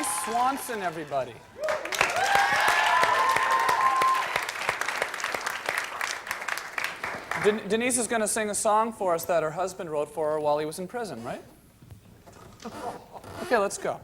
Denise Swanson, everybody. Denise is going to sing a song for us that her husband wrote for her while he was in prison, right? Okay, let's go.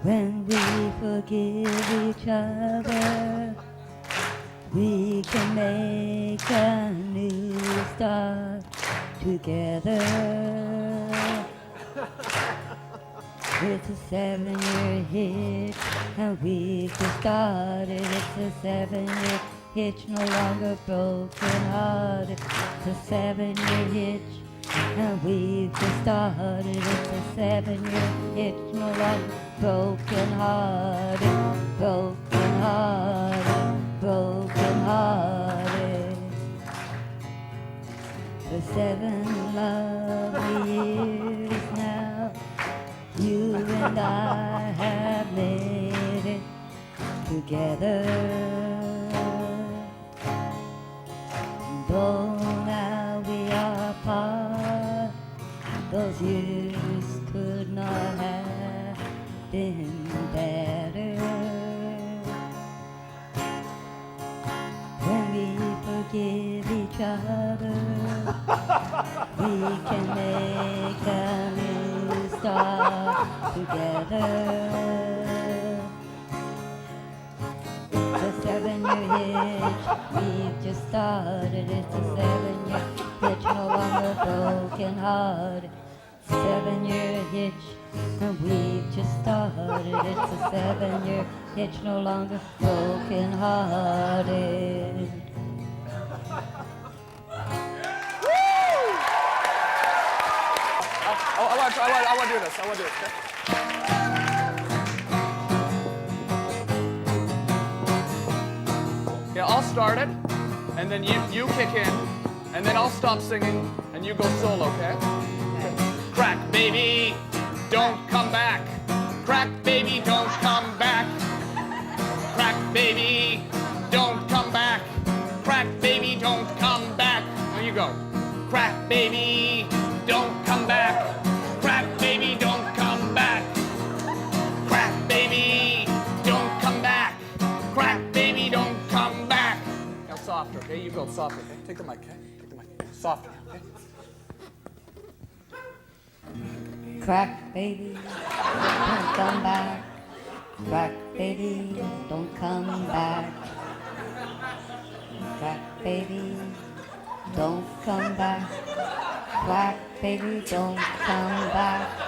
When we forgive each other, we can make a new start together. It's a 7-year hitch, and we've just started. It's a 7-year hitch, no longer broken hearted. It's a 7-year hitch, and we've just started. It's a 7-year hitch, no longer broken hearted, broken hearted, broken hearted. For 7 lovely years now, you and I have made it together. Though now we are apart, those years could not have been better. When we forgive each other, we can make a new start together. It's a 7-year hitch, we've just started. It's a 7-year hitch, no longer broken hearted. 7-year hitch, and we've just started. It's a 7-year hitch, no longer broken hearted. I want to do this. I want to do this, okay? Yeah, I'll start it, and then you kick in, and then I'll stop singing, and you go solo, okay? Crack, baby, don't come back. Crack, baby, don't come back. Crack, baby, don't come back. Crack, baby, don't come back. There you go. Crack, baby, don't come back. Crack, baby, don't come back. Crack, baby, don't come back. Crack, baby, don't come back. Now softer, okay? You go softer, okay? Take the mic, okay? Take the mic. Softer, okay? Crack, baby, don't come back. Crack, baby, don't come back. Crack, baby, don't come back. Crack, baby, don't come back.